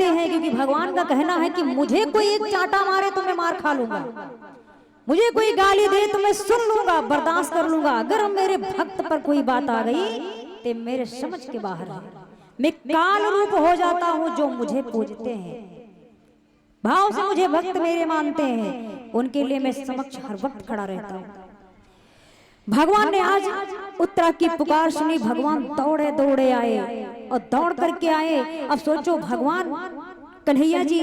आते हैं, क्योंकि भगवान का कहना है कि मुझे कोई एक चांटा मारे तो मैं मार खा लूंगा, मुझे कोई गाली दे तो मैं सुन लूंगा, बर्दाश्त कर लूंगा। अगर मेरे भक्त पर कोई बात आ गई तो मेरे समझ के बाहर है। मैं काल रूप हो जाता हूं, जो मुझे पूजते हैं, भाव से मुझे भक्त मेरे मानते हैं, उनके लिए मैं समक्ष हर वक्त खड़ा रहता हूं। भगवान ने आज उत्तरा की पुकार सुनी, भगवान दौड़े दौड़े आए और दौड़ करके आए। अब सोचो, भगवान कन्हैया जी,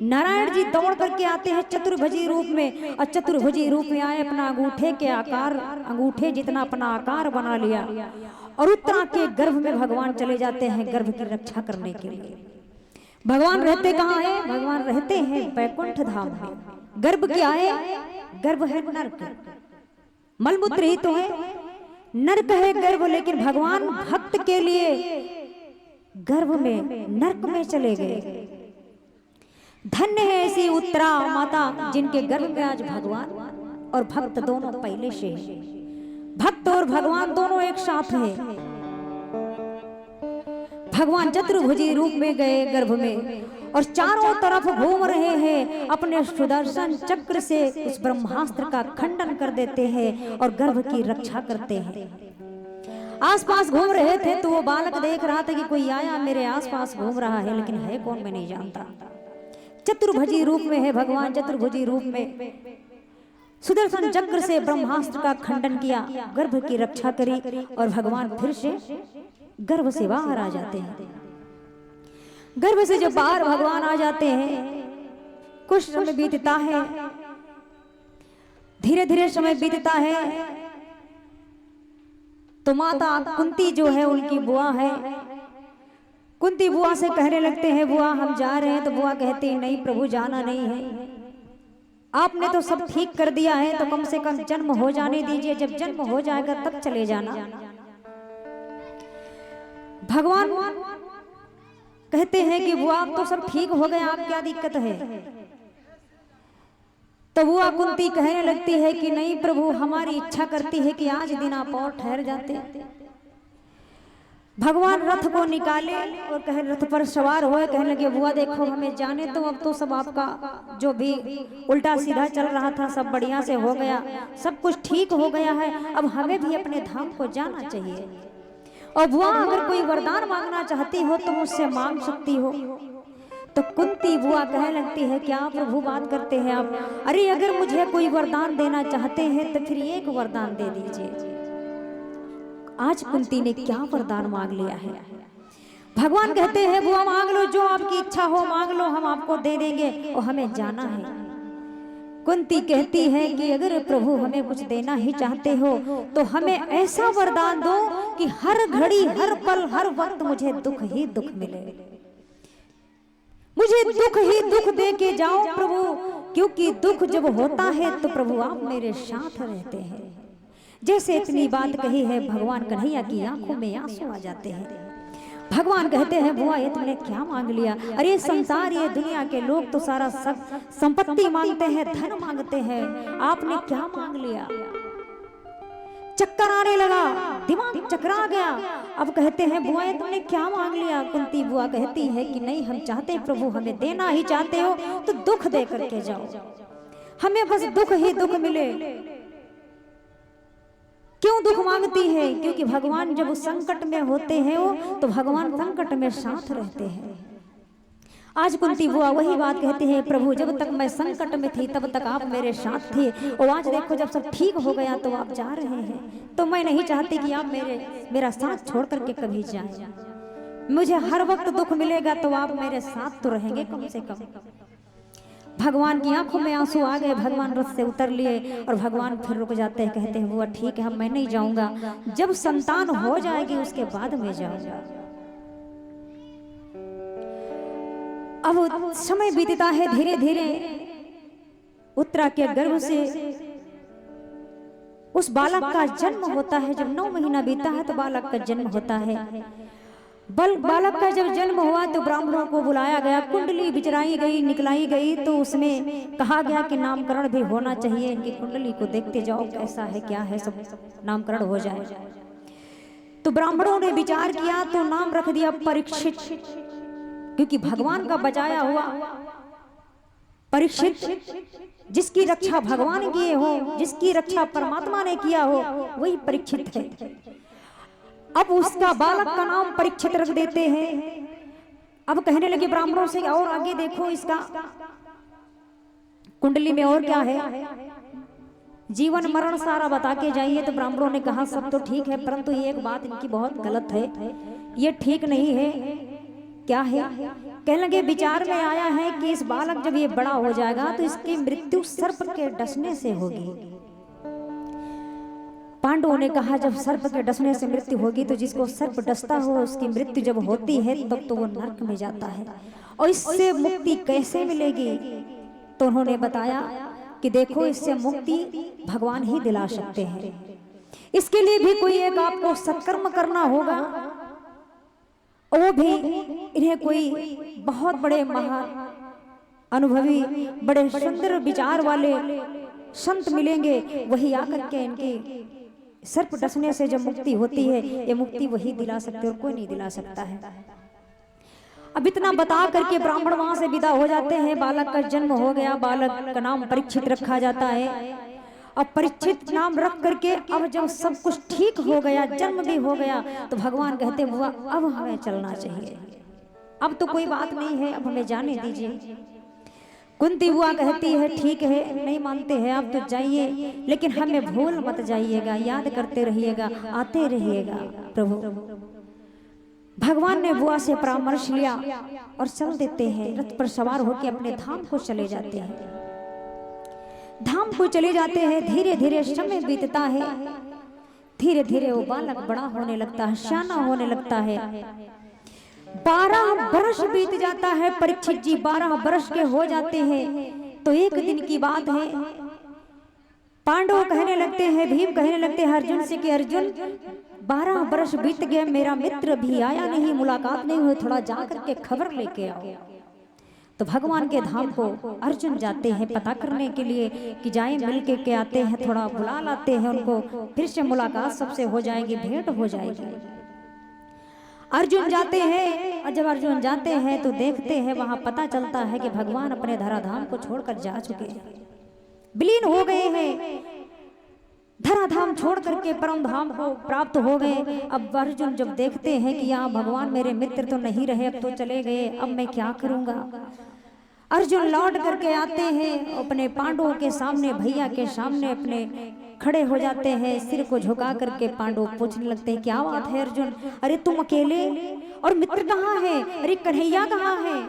नारायण जी दौड़ करके आते हैं चतुर्भुजी रूप में, और चतुर्भुजी रूप में आए, अपना अंगूठे के आकार, अंगूठे जितना अपना आकार बना लिया, और उत्तरा के गर्भ में भगवान चले जाते हैं गर्भ की रक्षा करने के लिए। भगवान रहते कहाँ है? भगवान रहते हैं वैकुंठ धाम में। गर्भ क्या है? गर्भ है नरक, मलमूत्र ही तो है, नरक है गर्भ। लेकिन भगवान भक्त के लिए गर्भ में, नरक में चले गए। धन्य है ऐसी उत्तरा माता जिनके गर्भ में आज भगवान और भक्त दोनों पहले से है। भक्त और भगवान दोनों एक साथ हैं। भगवान चतुर्भुजी रूप में गए गर्भ में, और चारों तरफ घूम रहे हैं, अपने सुदर्शन चक्र से उस ब्रह्मास्त्र का खंडन कर देते हैं और गर्भ की रक्षा करते हैं। आसपास घूम रहे थे तो वो बालक देख रहा था कि कोई आया मेरे आसपास घूम रहा है, लेकिन है कौन मैं नहीं जानता। चतुर्भुजी रूप में है भगवान, चतुर्भुजी रूप में सुदर्शन चक्र से ब्रह्मास्त्र का खंडन किया, गर्भ की रक्षा करी, और भगवान फिर से गर्भ से बाहर आ जाते हैं। गर्भ से जब बाहर भगवान आ जाते हैं, कुछ समय बीतता है, धीरे धीरे समय बीतता है, तो माता कुंती जो है, उनकी बुआ है, कुंती बुआ से कहने लगते हैं, बुआ हम जा रहे हैं। तो बुआ कहती है, नहीं प्रभु जाना नहीं है, आपने तो सब ठीक कर दिया है, तो कम से कम जन्म हो जाने दीजिए, जब जन्म हो जाएगा तब चले जाना। भगवान कहते हैं कि बुआ अब तो सब ठीक हो गया, आप क्या दिक्कत है? तो बुआ कुंती कहने लगती है कि नहीं प्रभु, हमारी इच्छा करती है कि आज दिन आप और ठहर जाते। भगवान रथ को निकाले और कहे, रथ पर सवार हुए, कहने लगे बुआ देखो हमें जाने तो, अब तो सब आपका जो भी उल्टा सीधा चल रहा था सब बढ़िया से हो गया, सब कुछ ठीक हो गया है, अब हमें भी अपने धाम को जाना चाहिए। और बुआ अगर कोई वरदान मांगना चाहती हो तो मुझसे मांग सकती हो। तो कुंती बुआ कहने लगती है, क्या प्रभु बात करते हैं आप? अरे अगर मुझे कोई वरदान देना चाहते हैं तो फिर एक वरदान दे दीजिए। आज कुंती ने क्या वरदान मांग लिया है? भगवान कहते हैं बुआ मांग लो, जो आपकी इच्छा हो मांग लो, हम आपको दे देंगे, और हमें जाना है। कुंती कहती है कि अगर प्रभु हमें कुछ देना ही चाहते हो तो हमें ऐसा वरदान दो कि हर घड़ी, हर पल, हर वक्त मुझे दुख ही दुख मिले, मुझे दुख ही दुख दे के जाओ प्रभु, क्योंकि दुख जब होता है तो प्रभु आप मेरे साथ रहते हैं। जैसे इतनी बात कही है, भगवान कन्हैया की आंखों में आंसू आ जाते हैं। भगवान कहते हैं बुआ ये तुमने क्या मांग लिया? अरे संसार, ये दुनिया के लोग तो सारा संपत्ति मांगते हैं, धन मांगते हैं, आपने क्या मांग लिया? चक्कर आने लगा, दिमाग चकरा गया। अब कहते हैं बुआ ये तुमने क्या मांग लिया? कुंती बुआ कहती है कि नहीं, हम चाहते हैं प्रभु, हमें देना ही चाहते हो तो दुख दे करके जाओ, हमें बस दुख ही दुख मिले। क्यों दुख मांगती है? क्योंकि भगवान जब उस संकट में होते हैं वो, तो भगवान संकट में साथ रहते हैं। आज कुंती बुआ वही बात कहती है, प्रभु जब तक मैं संकट में थी तब तक आप मेरे साथ थे, और आज देखो जब सब ठीक हो गया तो आप जा रहे हैं, तो मैं नहीं चाहती कि आप मेरा साथ छोड़ करके कभी जाएं। मुझे हर वक्त दुख मिलेगा तो आप मेरे साथ तो रहेंगे कम से कम। भगवान की आंखों में आंसू आ गए, भगवान रथ से उतर लिए और भगवान फिर रुक जाते हैं, कहते हैं बुआ ठीक है, मैं नहीं जाऊंगा, जब संतान हो जाएगी उसके बाद मैं जाऊंगा। अब समय बीतता है, धीरे धीरे उत्तरा के गर्भ से उस बालक का जन्म होता है। जब 9 महीना बीता है तो बालक का जन्म होता है। बालक का जब जन्म हुआ तो ब्राह्मणों को बुलाया गया, कुंडली बिचराई गई, निकलाई गई, तो उसमें कहा गया कि नामकरण भी होना चाहिए, इनकी कुंडली को देखते जाओ कैसा है क्या है, सब नामकरण हो जाए। तो ब्राह्मणों ने विचार किया तो नाम रख दिया परीक्षित। क्योंकि भगवान का बचाया हुआ परीक्षित, जिसकी रक्षा भगवान किए हो, जिसकी रक्षा परमात्मा ने किया हो, वही परीक्षित है। अब उसका बालक का नाम परीक्षित रख देते हैं। अब कहने लगे ब्राह्मणों से, और आगे देखो इसका कुंडली में और क्या है, जीवन मरण सारा बता के जाइए। तो ब्राह्मणों ने कहा सब तो ठीक है, परंतु ये एक बात इनकी बहुत गलत है, ये ठीक नहीं है। क्या है? कहने लगे विचार में आया है कि इस बालक जब ये बड़ा हो जाएगा तो इसकी मृत्यु सर्प के डसने से होगी। पांडवों ने कहा जब सर्प के डसने से मृत्यु होगी तो जिसको सर्प डसता हो उसकी मृत्यु जब होती है तब तो वो नरक में जाता है, और इससे मुक्ति कैसे मिलेगी? तो उन्होंने बताया कि देखो इससे मुक्ति भगवान ही दिला सकते हैं। इसके लिए भी कोई एक आपको सत्कर्म करना होगा, वो भी इन्हें कोई बहुत बड़े महान अनुभवी बड़े सुंदर विचार वाले संत मिलेंगे, वही आकर के इनकी सर्प डसने से जब मुक्ति होती है, ये मुक्ति वही दिला सकते और कोई नहीं दिला सकता है। अब इतना बता करके ब्राह्मण वहां से विदा हो जाते हैं। बालक का जन्म हो गया, बालक का नाम परीक्षित रखा जाता है। अब परीक्षित नाम रख करके अब जब सब कुछ ठीक हो गया, जन्म भी हो गया, तो भगवान कहते बुआ अब हमें चलना चाहिए, अब तो कोई बात नहीं है, अब हमें जाने दीजिए। कुंती बुआ कहती है ठीक है, नहीं मानते हैं आप तो जाइए, लेकिन हमें भूल मत जाइएगा, याद करते रहिएगा, आते रहिएगा प्रभु। भगवान ने बुआ से परामर्श लिया और चल देते हैं, रथ पर सवार होकर अपने धाम को चले जाते हैं। धाम को चले जाते हैं, धीरे धीरे समय बीतता है, धीरे धीरे वो बालक बड़ा होने लगता है, शाना होने लगता है। 12 वर्ष बीत जाता है। परीक्षित जी 12 वर्ष के हो जाते हैं। तो एक दिन की बात है, पांडव कहने लगते हैं, भीम कहने लगते हैं अर्जुन से कि अर्जुन 12 वर्ष बीत गए, मेरा मित्र भी आया नहीं, मुलाकात नहीं हुई, थोड़ा जाकर के खबर लेके आओ। तो भगवान के धाम को अर्जुन जाते हैं पता करने के लिए कि जाए मिल के आते हैं, थोड़ा बुला लाते हैं उनको, फिर से मुलाकात सबसे हो जाएगी, भेंट हो जाएगी। अर्जुन जाते हैं, और जब अर्जुन जाते हैं तो देखते हैं वहां पता चलता है कि भगवान अपने धराधाम को छोड़कर जा चुके हैं, विलीन हो गए हैं, धराधाम छोड़ करके परम धाम को प्राप्त हो गए। अब अर्जुन जब देखते हैं कि यहाँ भगवान मेरे मित्र तो नहीं रहे, अब तो चले गए, अब मैं क्या करूंगा। अर्जुन लौट करके आते हैं, अपने पांडवों के सामने, भैया के सामने अपने खड़े हो जाते हैं, सिर को झुका करके पांडव पूछने लगते हैं क्या बात है अर्जुन, अरे तुम अकेले, और मित्र कहाँ है, अरे कन्हैया कहाँ है।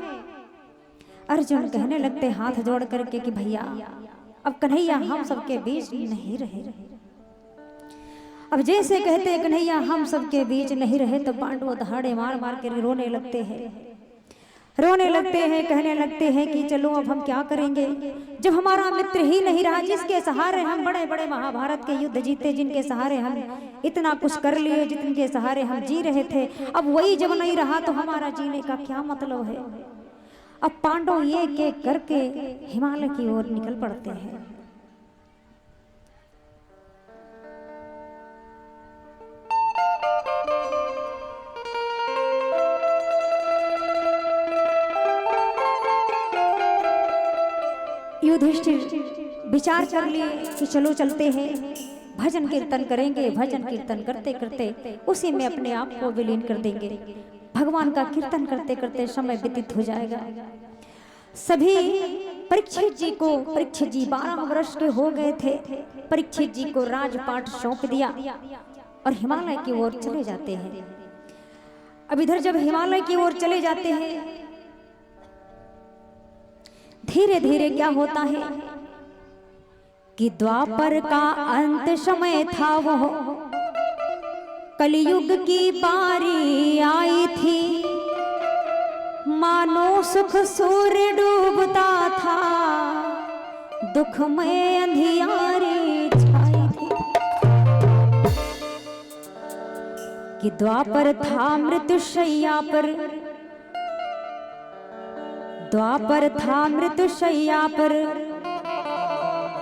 अर्जुन कहने लगते हाथ जोड़ करके कि भैया अब कन्हैया हम सबके बीच नहीं रहे। अब जैसे कहते कन्हैया हम सबके बीच नहीं रहे, तो पांडव दहाड़े मार मार के रोने लगते हैं, रोने लगते हैं, कहने लगते हैं कि चलो अब हम क्या करेंगे, जब हमारा मित्र ही नहीं रहा, जिसके सहारे हम बड़े बड़े महाभारत के युद्ध जीते, जिनके सहारे हम इतना कुछ कर लिए, जिनके सहारे हम जी रहे थे, अब वही जब नहीं रहा तो हमारा जीने का क्या मतलब है। अब पांडव ये के करके हिमालय की ओर निकल पड़ते हैं। युधिष्ठिर विचार कर लिए कि चलो चलते हैं, भजन कीर्तन करेंगे, भजन कीर्तन करते करते उसी में अपने आप को विलीन कर देंगे। भगवान का कीर्तन करते करते समय व्यतीत हो जाएगा। सभी परीक्षित जी 12 वर्ष के हो गए थे, परीक्षित जी को राजपाट सौंप दिया और हिमालय की ओर चले जाते हैं। अब इधर जब हिमालय की ओर चले जाते हैं, धीरे धीरे क्या होता है कि द्वापर का अंत समय था, वो कलयुग की बारी आई थी, मानो सुख सूर्य डूबता था, दुख में अंधियारी छाई थी। कि द्वापर था मृत्युशैया पर, द्वापर था मृत्युशैया पर,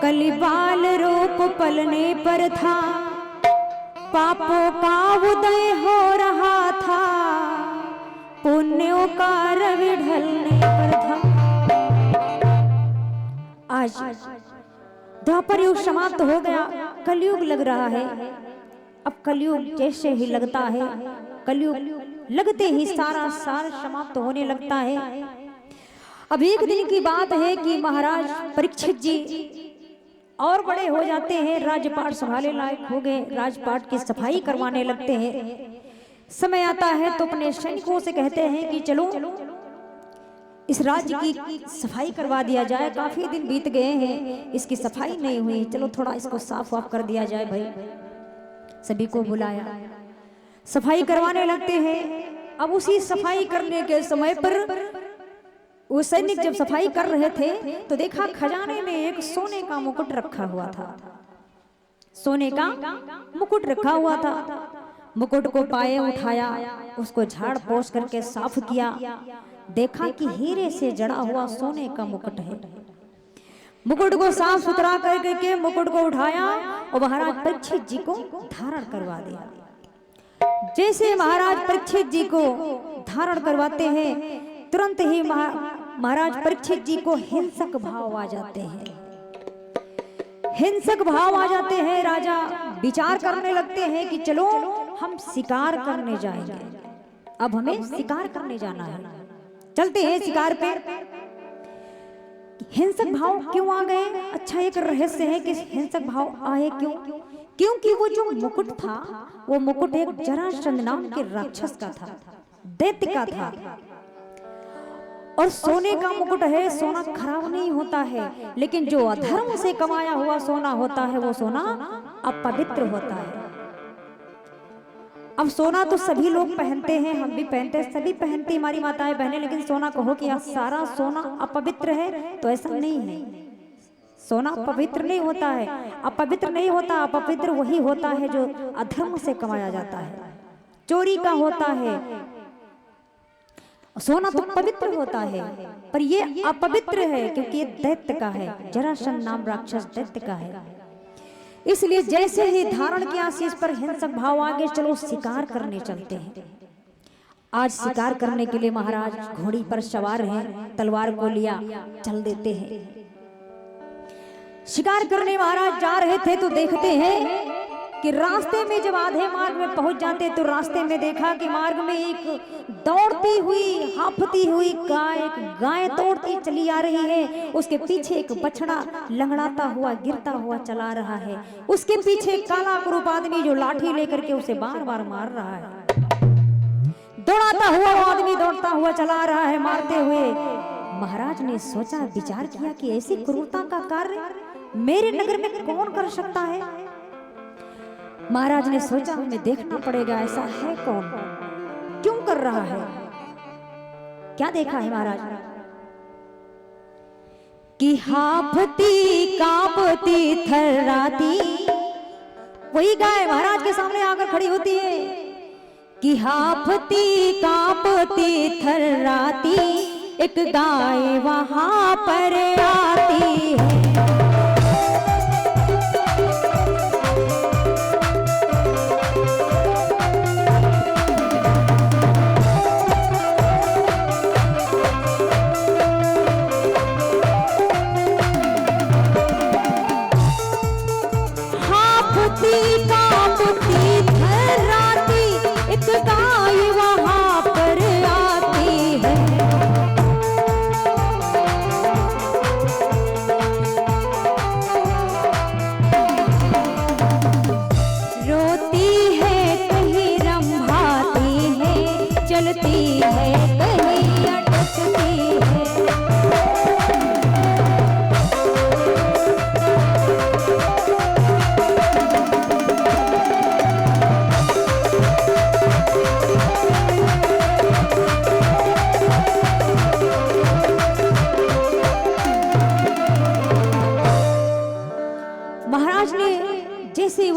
कलिबाल रूप पलने पर था, पापों का उदय हो रहा था, पुण्य पुण्यों का रवि ढलने पर था। आज द्वापर युग समाप्त हो गया, कलयुग लग रहा है। अब कलयुग जैसे ही लगता है, कलयुग लगते ही सारा सार समाप्त होने लगता है। अब एक दिन की बात है कि महाराज परीक्षित जी और बड़े हो जाते हैं, राजपाट संभाले लायक हो गए, राजपाट की सफाई करवाने लगते हैं। समय आता है तो अपने सैनिकों से कहते हैं कि चलो इस राज्य की सफाई करवा दिया जाए, काफी दिन बीत गए हैं, इसकी सफाई नहीं हुई, चलो थोड़ा इसको साफ वाफ कर दिया जाए। भाई सभी को बुलाया, सफाई करवाने लगते हैं। अब उसी सफाई करने के समय पर वो सैनिक जब सफाई कर रहे थे तो देखा खजाने में एक सोने का मुकुट रखा हुआ था। सोने का मुकुट रखा हुआ था। मुकुट को पाए उठाया, उसको झाड़ पोंछ करके साफ किया, देखा कि हीरे से जड़ा हुआ सोने का मुकुट है। मुकुट को साफ सुथरा करके मुकुट को उठाया और महाराज परीक्षित जी को धारण करवा दिया। जैसे महाराज परीक्षित जी को धारण करवाते हैं, तुरंत ही महाराज परीक्षित जी को हिंसक भाव आ जाते हैं। हिंसक भाव आ जाते हैं। राजा विचार करने लगते हैं कि चलो हम शिकार करने जाएंगे, अब हमें शिकार करने जाना है, चलते हैं शिकार पे। हिंसक भाव क्यों आ गए? अच्छा, एक रहस्य है कि हिंसक भाव आए क्यों? क्योंकि वो जो मुकुट था, वो मुकुट एक जरासंध नाम के राक्षस का था, दैत्य का था। और सोने का मुकुट है, सोना खराब नहीं होता है, लेकिन जो अधर्म से कमाया हुआ सोना होता है वो सोना अपवित्र होता है। अब सोना तो सभी लोग पहनते हैं, हम भी पहनते हैं, सभी पहनती हमारी माताएं बहनें, लेकिन सोना कहो कि सारा सोना अपवित्र है तो ऐसा नहीं है। सोना पवित्र नहीं होता है, अपवित्र नहीं होता। अपवित्र वही होता है जो अधर्म से कमाया जाता है, चोरी का होता है। सोना तो पवित्र होता है, पर ये अपवित्र है क्योंकि ये दैत्य का है, जरासंध नाम राक्षस दैत्य का है। इसलिए जैसे ही धारण किया शीश पर हिंसक भाव आगे, चलो शिकार करने चलते हैं। आज शिकार करने के लिए महाराज घोड़ी पर सवार हैं, तलवार को लिया चल देते हैं। शिकार करने महाराज जा रहे थे तो देखते हैं कि रास्ते में जब आधे मार्ग में पहुंच जाते तो रास्ते में देखा कि मार्ग में एक दौड़ती हुई हांफती हुई गाय दौड़ती चली आ रही है। उसके पीछे एक बछड़ा लंगड़ाता हुआ गिरता हुआ चला रहा है। उसके पीछे काला कुरूप आदमी जो लाठी लेकर के उसे बार बार मार रहा है। दौड़ाता हुआ आदमी दौड़ता हुआ चला रहा है मारते हुए। महाराज ने सोचा, विचार किया कि ऐसी क्रूरता का कार्य मेरे नगर में कौन कर सकता है। महाराज ने सोचा हमें देखना पड़ेगा, ऐसा है कौन, क्यों कर रहा है। क्या देखा है महाराज कि हांफती कांपती थर्राती, वही गाय महाराज के सामने आकर खड़ी होती है कि हांफती कांपती थर्राती, एक गाय वहां पर आती है।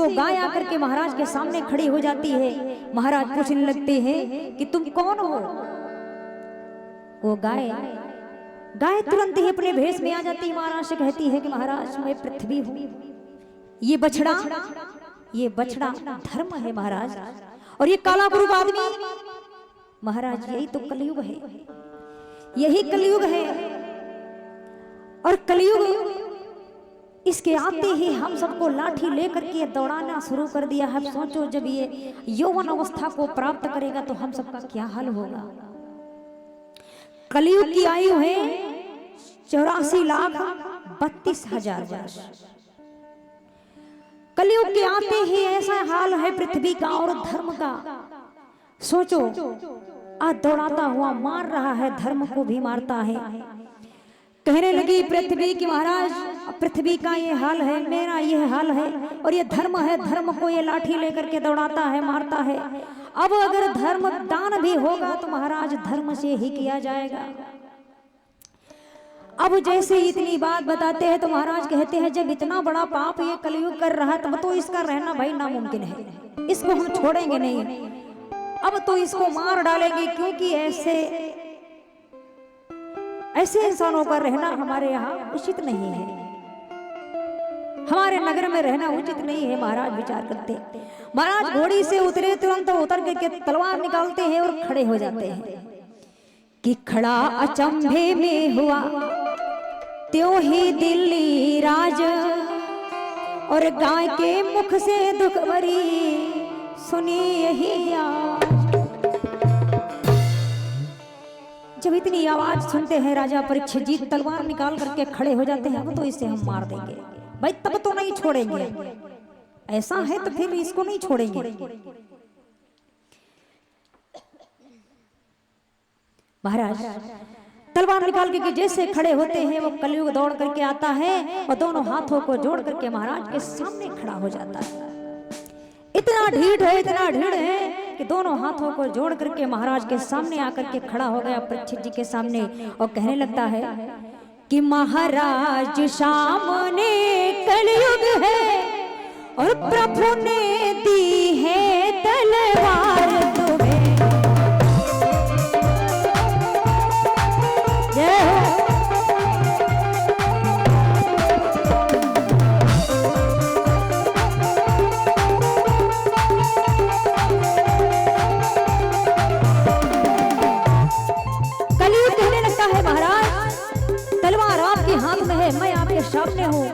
गाय आकर के महाराज के सामने खड़ी हो जाती है। महाराज पूछने लगते हैं कि तुम कौन हो। वो गाय तुरंत ही अपने भेष में आ जाती है। महाराज से कहती है कि महाराज मैं पृथ्वी हूँ, ये बछड़ा धर्म है महाराज, और ये काला कुरूप आदमी महाराज यही तो कलयुग है, यही कलयुग है। और कलयुग इसके आते ही हम सबको लाठी लेकर के दौड़ाना शुरू कर दिया है। सोचो जब ये यौवन अवस्था को प्राप्त करेगा तो हम सबका क्या हाल होगा। कलयुग की आयु है 84,32,000 वर्ष। कलयुग के आते ही ऐसा हाल है पृथ्वी का और धर्म का। सोचो आज दौड़ाता हुआ मार रहा है, धर्म को भी मारता है। कहने लगी पृथ्वी की महाराज पृथ्वी का ये हाल है, मेरा ये हाल है, और ये धर्म है, धर्म को ये लाठी लेकर के दौड़ाता है, मारता है। अब अगर धर्म दान भी होगा तो महाराज धर्म से ही किया जाएगा। अब जैसे इतनी बात बताते हैं तो महाराज कहते हैं जब इतना बड़ा पाप ये कलयुग कर रहा है तब तो इसका रहना भाई नामुमकिन है, इसको हम छोड़ेंगे नहीं, अब तो इसको मार डालेंगे, क्योंकि ऐसे इंसानों का रहना हमारे यहाँ उचित नहीं है, हमारे नगर में रहना उचित नहीं है। महाराज विचार करते, महाराज घोड़ी से उतरे, तुरंत उतर करके तलवार निकालते हैं और खड़े हो जाते हैं कि खड़ा अचंभे में हुआ त्यों ही दिल्ली राज, और गाय के मुख से दुख भरी सुनी यही आवाज। जब इतनी आवाज सुनते हैं राजा परीक्षित जी तलवार निकाल करके खड़े हो जाते हैं, अब तो इसे हम मार देंगे भाई, तब तो नहीं छोड़ेंगे, ऐसा है तो फिर इसको नहीं छोड़ेंगे। महाराज तलवार निकाल के जैसे खड़े होते हैं वो कलयुग दौड़ करके आता है और दोनों हाथों को जोड़ करके महाराज के सामने खड़ा हो जाता है। इतना ढीठ है, इतना ढीठ है कि दोनों हाथों को जोड़ करके महाराज के सामने आकर के खड़ा हो गया परीक्षित जी के सामने और कहने लगता है कि महाराज सामने कलयुग है और प्रभु ने दी है तलवार तुम्हें। मैं आपके सामने हूँ,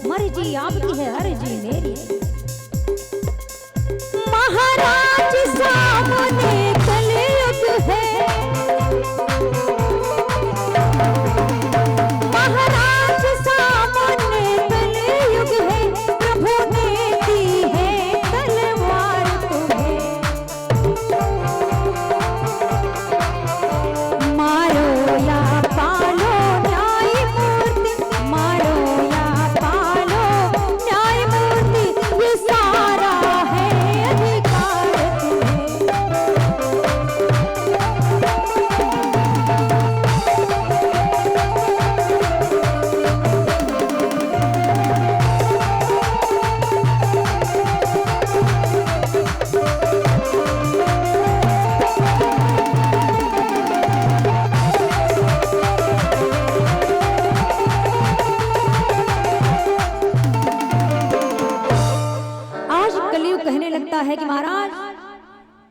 मर्जी आपकी है, अर्जी मेरी। महाराज सामने कलयुग है, महाराज सामने कलयुग है, प्रभु ने दी है तलवार तुम्हें। मारो या पालो है कि महाराज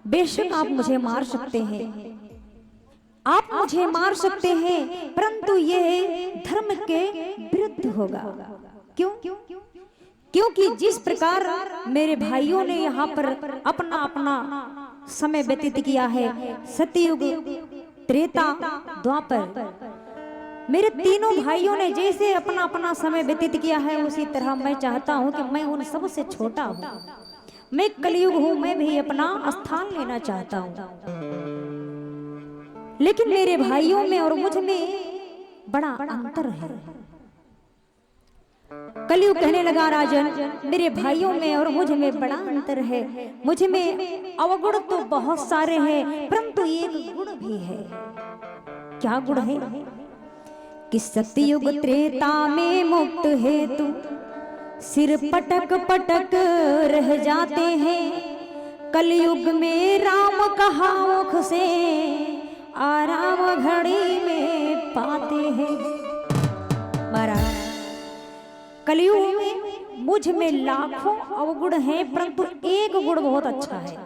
बेशक आप मुझे मार सकते हैं, आप मुझे मार सकते हैं, परंतु ये धर्म के विरुद्ध होगा। क्यों? क्योंकि जिस प्रकार मेरे भाइयों ने यहाँ पर अपना अपना समय व्यतीत किया है, सतयुग, त्रेता, द्वापर, मेरे तीनों भाइयों ने जैसे अपना अपना समय व्यतीत किया है, उसी तरह मैं चाहता हूँ कि मैं उन सबसे छोटा हूँ, मैं कलयुग हूं, मैं भी अपना स्थान लेना चाहता हूं। लेकिन मेरे भाइयों में और मुझ में बड़ा अंतर है। कलयुग कहने लगा राजन मेरे भाइयों में और मुझ में बड़ा अंतर है, मुझ में अवगुण तो बहुत सारे हैं परंतु एक गुण भी है। क्या गुण है? कि सतयुग त्रेता में मुक्त है तू, सिर पटक पटक रह जाते हैं, कलयुग में राम कहा मुख से आराम घड़ी में पाते हैं। महाराज कलयुग में मुझ में लाखों अवगुण हैं परंतु एक गुण बहुत अच्छा है,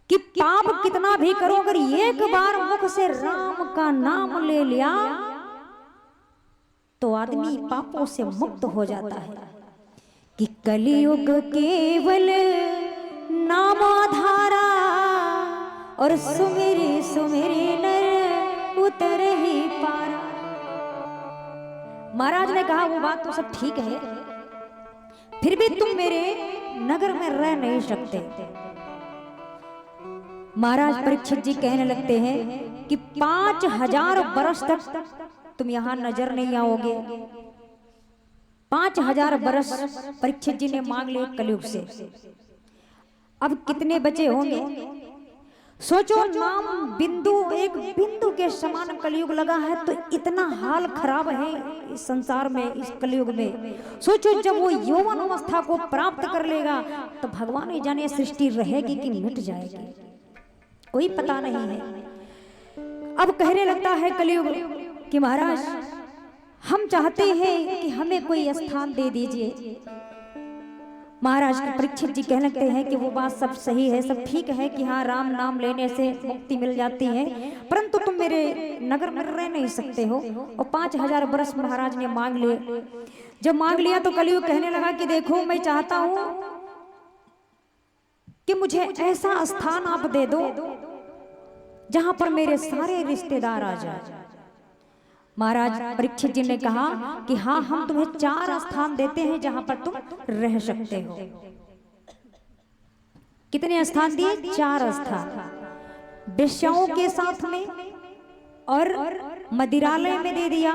कि पाप कितना भी करो, अगर एक बार मुख से राम का नाम ले लिया तो आदमी पापों से मुक्त हो जाता है। कि कलियुग केवल नाम आधारा, और सुमेरी सुमेरी नर उतर ही पारा। महाराज ने कहा वो बात तो सब ठीक है, फिर भी तुम मेरे नगर में रह नहीं सकते। महाराज परीक्षित जी कहने लगते हैं कि 5000 वर्ष तक तुम यहां नजर नहीं आओगे। 5000 वर्ष परीक्षित जी ने मांग लिए कलयुग से। अब कितने बचे होंगे सोचो। नाम बिंदु, एक बिंदु के समान कलयुग लगा है, तो इतना हाल खराब है इस संसार में, इस कलयुग में। सोचो जब वो यौवन अवस्था को प्राप्त कर लेगा तो भगवान ही जाने सृष्टि रहेगी कि मिट जाएगी, कोई पता नहीं है। अब कहने लगता है कलयुग कि महाराज हम चाहते हैं कि हमें कोई स्थान दे दीजिए। महाराज परीक्षित जी कहने लगते हैं कि वो बात सब सही है, सब ठीक है कि हाँ राम नाम लेने से मुक्ति मिल जाती है, परंतु तुम मेरे नगर में रह नहीं सकते हो। और 5000 वर्ष महाराज ने मांग लिए। जब मांग लिया तो कलयुग कहने लगा कि देखो मैं चाहता हूं कि मुझे ऐसा स्थान आप दे दो जहां पर मेरे सारे रिश्तेदार आ जाए। महाराज परीक्षित जी ने कहा कि हाँ हम तुम्हें 4 स्थान देते हैं जहां पर तुम रह सकते हो। कितने स्थान दिए? 4 स्थान। वेश्याओं के साथ में और मदिरालय में दे दिया,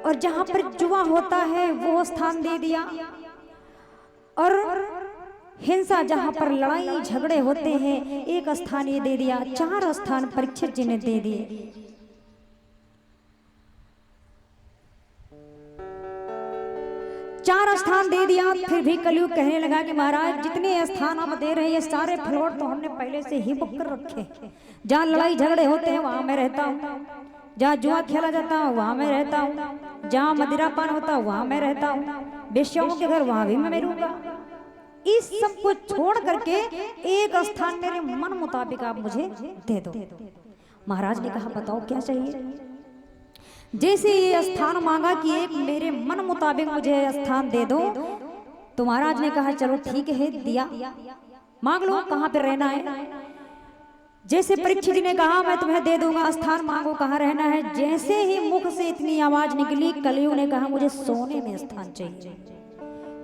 और जहां पर जुआ होता है वो स्थान दे दिया, और हिंसा जहां पर लड़ाई झगड़े होते हैं एक स्थान ये दे दिया। 4 स्थान परीक्षित जी ने दे दिए। चार स्थान दे दिया, फिर भी कलयुग कहने लगा कि महाराज जितने स्थान आप दे रहे हैं ये सारे फ्लोट तो हमने पहले से ही बुक कर रखे। जहाँ लड़ाई झगड़े होते हैं वहां मैं रहता हूँ, जहाँ जुआ खेला जाता है वहां मैं रहता हूँ, जहाँ मदिरापान होता है वहां मैं रहता हूँ, वेश्याओं के घर वहां भी मैं रहूंगा। इस सब को छोड़ करके एक स्थान मेरे मन मुताबिक आप मुझे दे दो। महाराज ने कहा बताओ क्या चाहिए। जैसे ये स्थान मांगा कि एक मेरे मन मुताबिक मुझे स्थान दे दो, तो महाराज ने कहा चलो ठीक है दिया, मांग लो कहाँ पे रहना है। जैसे परीक्षित जी ने कहा मैं तुम्हें दे दूंगा, स्थान मांगो कहाँ रहना है। जैसे ही मुख से इतनी आवाज निकली कलयुग ने कहा मुझे सोने में स्थान चाहिए,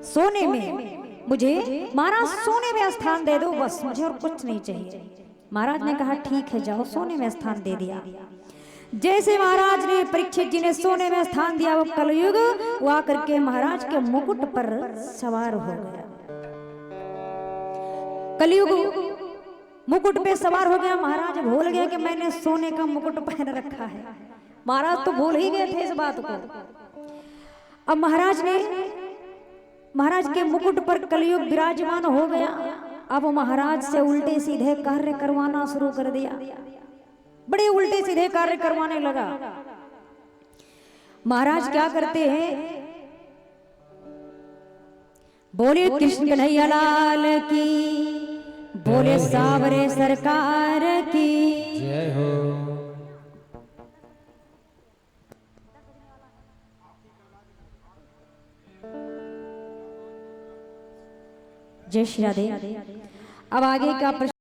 सोने में मुझे महाराज सोने में स्थान दे दो बस, मुझे और कुछ नहीं चाहिए। महाराज ने कहा ठीक है जाओ, सोने में स्थान दे दिया। जैसे महाराज ने परीक्षित जी ने सोने में स्थान दिया, वो कलयुग वो आकर के महाराज के मुकुट पर सवार हो गया। कलयुग मुकुट पे सवार हो गया। महाराज भूल गया कि मैंने सोने का मुकुट पहन रखा है। महाराज तो भूल ही गए थे इस बात को। अब महाराज के मुकुट पर कलयुग विराजमान हो गया। अब महाराज से उल्टे सीधे कार्य करवाना शुरू कर दिया, बड़े उल्टे सीधे कार्य करवाने लगा। महाराज क्या करते हैं, बोले कृष्ण कन्हैया लाल की, बोले सावरे सरकार की जय हो। जय श्री राधे। अब आगे का